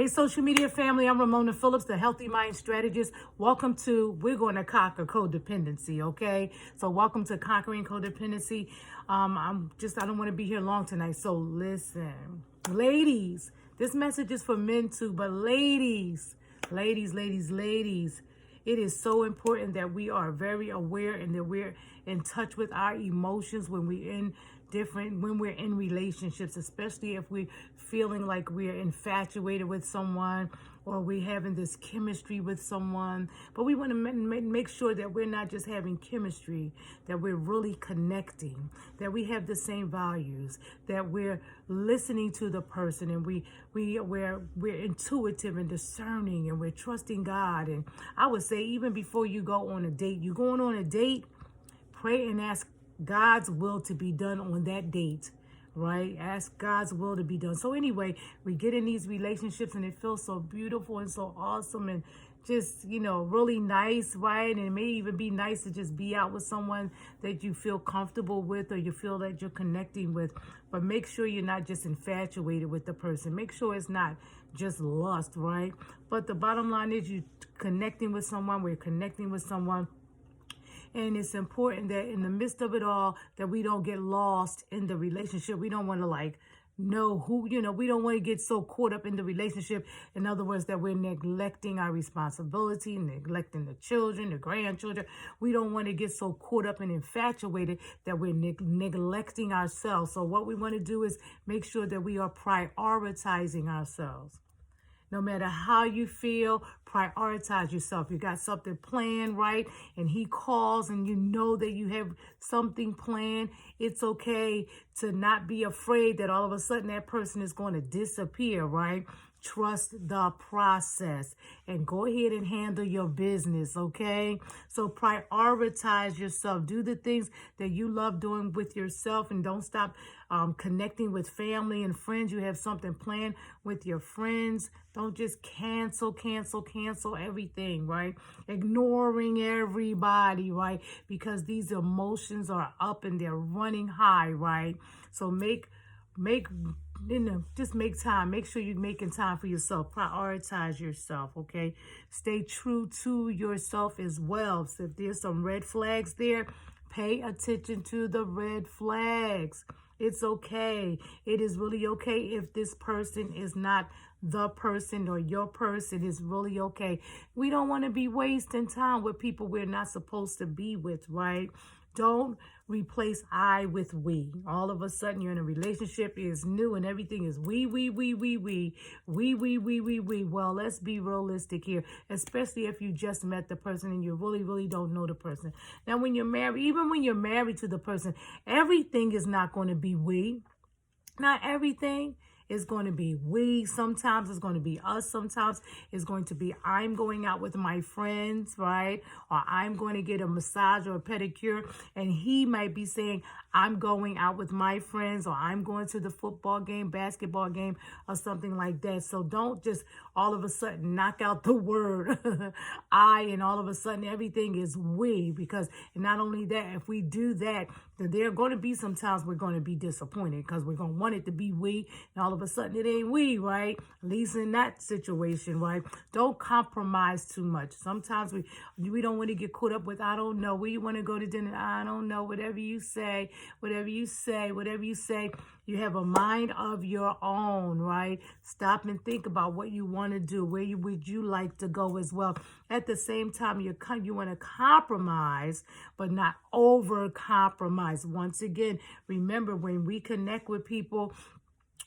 Hey, social media family, I'm Ramona Phillips, the Healthy Mind Strategist. Welcome to We're Going to Conquer Codependency, okay? So welcome to Conquering Codependency. I don't want to be here long tonight, so listen. Ladies, this message is for men too, but ladies, it is so important that we are very aware and that we're in touch with our emotions when we're in relationships, especially if we're feeling like we're infatuated with someone or we're having this chemistry with someone. But we want to make sure that we're not just having chemistry, that we're really connecting, that we have the same values, that we're listening to the person, and we're intuitive and discerning, and we're trusting God. And I would say, even before you go on a date, you're going on a date, pray and ask God's will to be done on that date, right? Ask God's will to be done. So anyway, we get in these relationships and it feels so beautiful and so awesome and just, really nice, right? And it may even be nice to just be out with someone that you feel comfortable with or you feel that you're connecting with. But make sure you're not just infatuated with the person. Make sure it's not just lust, right? But the bottom line is we're connecting with someone. And it's important that in the midst of it all, that we don't get lost in the relationship. We don't want to know who, we don't want to get so caught up in the relationship. In other words, that we're neglecting our responsibility, neglecting the children, the grandchildren. We don't want to get so caught up and infatuated that we're neglecting ourselves. So what we want to do is make sure that we are prioritizing ourselves. No matter how you feel, prioritize yourself. You got something planned, right? And he calls and you know that you have something planned. It's okay to not be afraid that all of a sudden that person is going to disappear, right? Trust the process and go ahead and handle your business, okay? So prioritize yourself. Do the things that you love doing with yourself and don't stop connecting with family and friends. You have something planned with your friends. Don't just cancel everything, right? Ignoring everybody, right? Because these emotions are up and they're running high, right? So just make time. Make sure you're making time for yourself. Prioritize yourself, okay? Stay true to yourself as well. So if there's some red flags there, pay attention to the red flags. It's okay. It is really okay if this person is not the person or your person. Is really okay. We don't want to be wasting time with people we're not supposed to be with, right? Don't replace I with we. All of a sudden you're in a relationship, is new and everything is we. Well, let's be realistic here, especially if you just met the person and you really don't know the person. Now, when you're married, even when you're married to the person, everything is not going to be we. Not everything is going to be we. Sometimes it's going to be us. Sometimes it's going to be I'm going out with my friends, right? Or I'm going to get a massage or a pedicure. And he might be saying, I'm going out with my friends, or I'm going to the football game, basketball game, or something like that. So don't just all of a sudden knock out the word I and all of a sudden everything is we. Because not only that, if we do that, then there are going to be some times we're going to be disappointed because we're going to want it to be we, and all of a sudden it ain't we, right? At least in that situation, right? Don't compromise too much. Sometimes we don't want to get caught up with, I don't know, where you want to go to dinner, I don't know, whatever you say. You have a mind of your own, right? Stop and think about what you want to do. Where would you like to go as well? At the same time, you want to compromise, but not over compromise. Once again, remember, when we connect with people,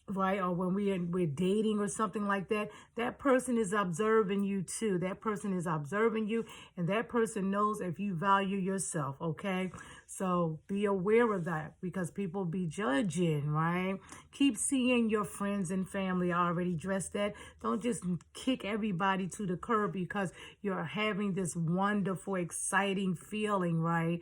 right, or when we're dating or something like that, that person is observing you too. That person is observing you, and that person knows if you value yourself, okay? So be aware of that, because people be judging, right? Keep seeing your friends and family already dressed that. Don't just kick everybody to the curb because you're having this wonderful, exciting feeling, right?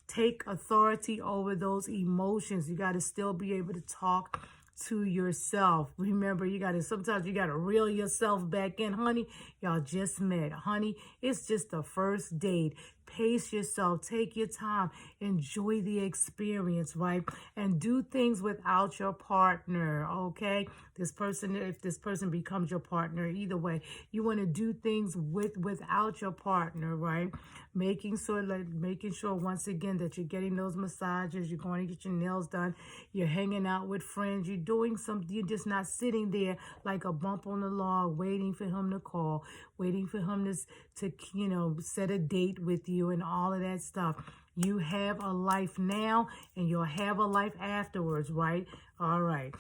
Take authority over those emotions. You got to still be able to talk to yourself. Remember, sometimes you gotta reel yourself back in. Honey, y'all just met. Honey, it's just the first date. Pace yourself. Take your time. Enjoy the experience, right? And do things without your partner, okay? If this person becomes your partner, either way, you want to do things without your partner, right? Making sure once again that you're getting those massages, you're going to get your nails done, you're hanging out with friends, you're just not sitting there like a bump on the log waiting for him to call, waiting for him to set a date with you and all of that stuff. You have a life now and you'll have a life afterwards, right? All right.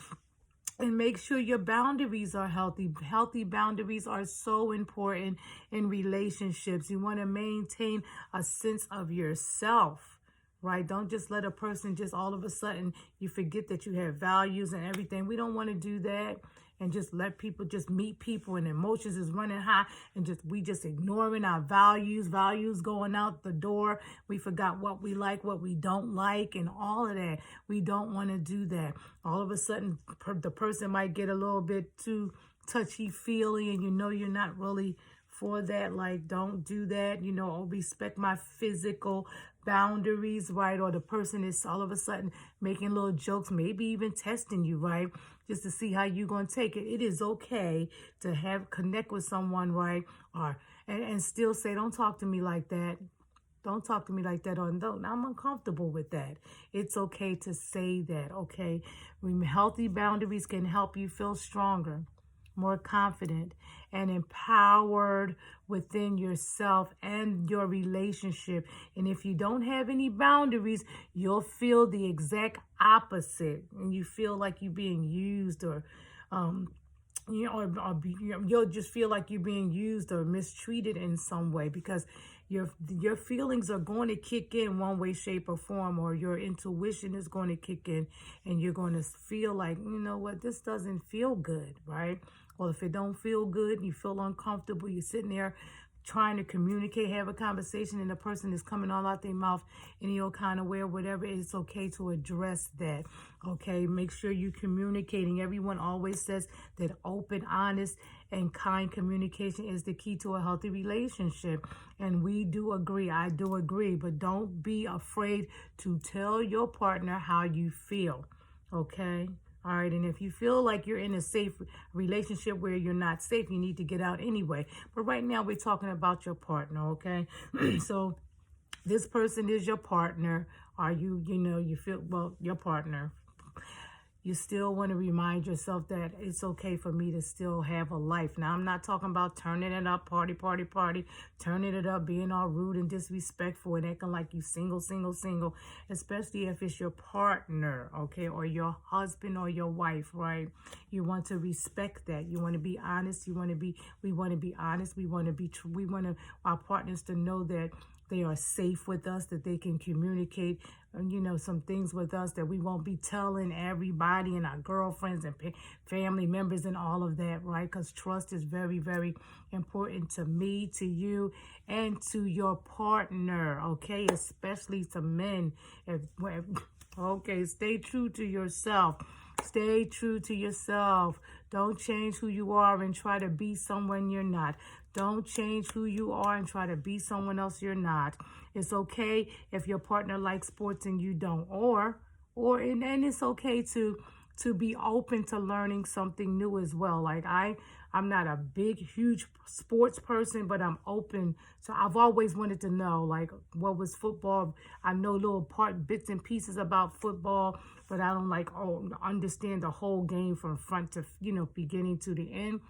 And make sure your boundaries are healthy. Healthy boundaries are so important in relationships. You want to maintain a sense of yourself, right? Don't just let a person just all of a sudden you forget that you have values and everything. We don't want to do that and just let people just meet people and emotions is running high and we just ignoring our values going out the door. We forgot what we like, what we don't like, and all of that. We don't want to do that. All of a sudden the person might get a little bit too touchy-feely and you're not really for that. Like, don't do that, or respect my physical boundaries, right? Or the person is all of a sudden making little jokes, maybe even testing you, right? Just to see how you're going to take it. It is okay to connect with someone, right? And still say, don't talk to me like that. Don't talk to me like that, or no, I'm uncomfortable with that. It's okay to say that, okay? Healthy boundaries can help you feel stronger, more confident, and empowered within yourself and your relationship. And if you don't have any boundaries, you'll feel the exact opposite. And you feel like you're being used or you'll just feel like you're being used or mistreated in some way because your feelings are going to kick in one way, shape, or form, or your intuition is going to kick in and you're going to feel like, this doesn't feel good, right? Well, if it don't feel good, you feel uncomfortable, you're sitting there trying to communicate, have a conversation, and the person is coming all out their mouth any old kind of way or whatever, it's okay to address that, okay? Make sure you're communicating. Everyone always says that open, honest, and kind communication is the key to a healthy relationship. And we do agree. I do agree. But don't be afraid to tell your partner how you feel, okay? All right, and if you feel like you're in a safe relationship where you're not safe, you need to get out anyway. But right now we're talking about your partner, okay? So this person is your partner. Are you, your partner. You still want to remind yourself that it's okay for me to still have a life. Now, I'm not talking about turning it up, party, turning it up, being all rude and disrespectful and acting like you single, especially if it's your partner, okay, or your husband or your wife, right? You want to respect that. You want to be honest. We want to be honest. We want our partners to know that they are safe with us, that they can communicate, some things with us that we won't be telling everybody and our girlfriends and family members and all of that, right? Because trust is very, very important to me, to you, and to your partner, okay? Especially to men. Okay, stay true to yourself. Stay true to yourself. Don't change who you are and try to be someone you're not. Don't change who you are and try to be someone else you're not. It's okay if your partner likes sports and you don't. And it's okay to be open to learning something new as well. Like I'm not a big, huge sports person, but I'm open. So I've always wanted to know, like, what was football? I know little bits and pieces about football, but I don't understand the whole game from front to, beginning to the end.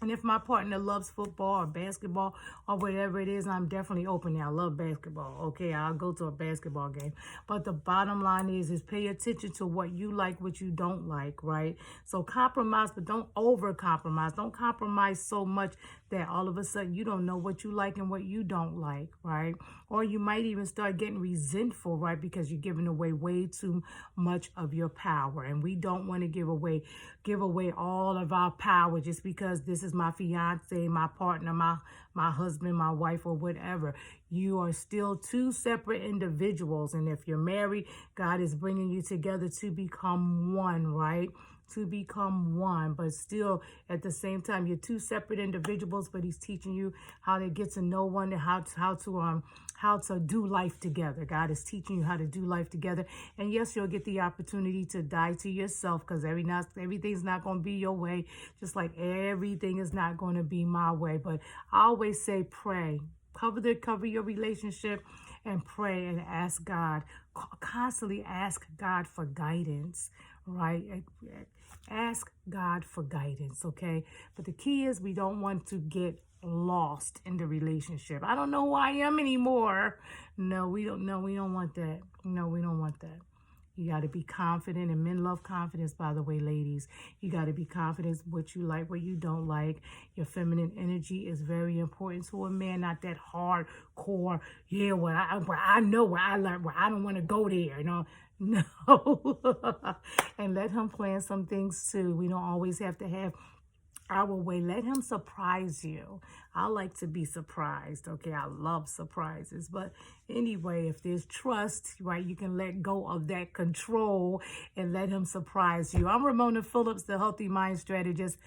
And if my partner loves football or basketball or whatever it is, I'm definitely open now. I love basketball. Okay, I'll go to a basketball game. But the bottom line is pay attention to what you like, what you don't like, right? So compromise, but don't over-compromise. Don't compromise so much that all of a sudden you don't know what you like and what you don't like, right? Or you might even start getting resentful, right? Because you're giving away way too much of your power. And we don't want to give away all of our power just because this is my fiance, my partner, my husband, my wife, or whatever. You are still two separate individuals. And if you're married, God is bringing you together to become one, right? to become one, but still at the same time, you're two separate individuals, but he's teaching you how to get to know one and how to do life together. God is teaching you how to do life together. And yes, you'll get the opportunity to die to yourself, because everything's not going to be your way, just like everything is not going to be my way. But I always say pray. Cover your relationship and pray and ask God. Constantly ask God for guidance, right? Ask God for guidance, okay? But the key is we don't want to get lost in the relationship. I don't know who I am anymore. No, we don't know. We don't want that. No, we don't want that. You got to be confident, and men love confidence, by the way, ladies. You got to be confident what you like, what you don't like. Your feminine energy is very important to a man, not that hardcore, yeah, I know where I like, where I don't want to go there, you know. No. And let him plan some things too. We don't always have to have our way. Let him surprise you. I like to be surprised, okay? I love surprises. But anyway, if there's trust, right, you can let go of that control and let him surprise you. I'm Ramona Phillips, the Healthy Mind Strategist.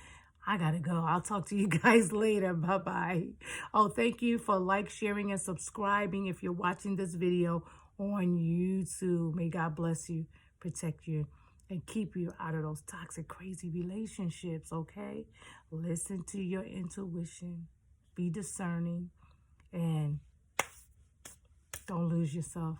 I gotta go. I'll talk to you guys later. Bye-bye. Oh, thank you for sharing, and subscribing if you're watching this video on YouTube. May God bless you, protect you, and keep you out of those toxic, crazy relationships, okay? Listen to your intuition. Be discerning. And don't lose yourself.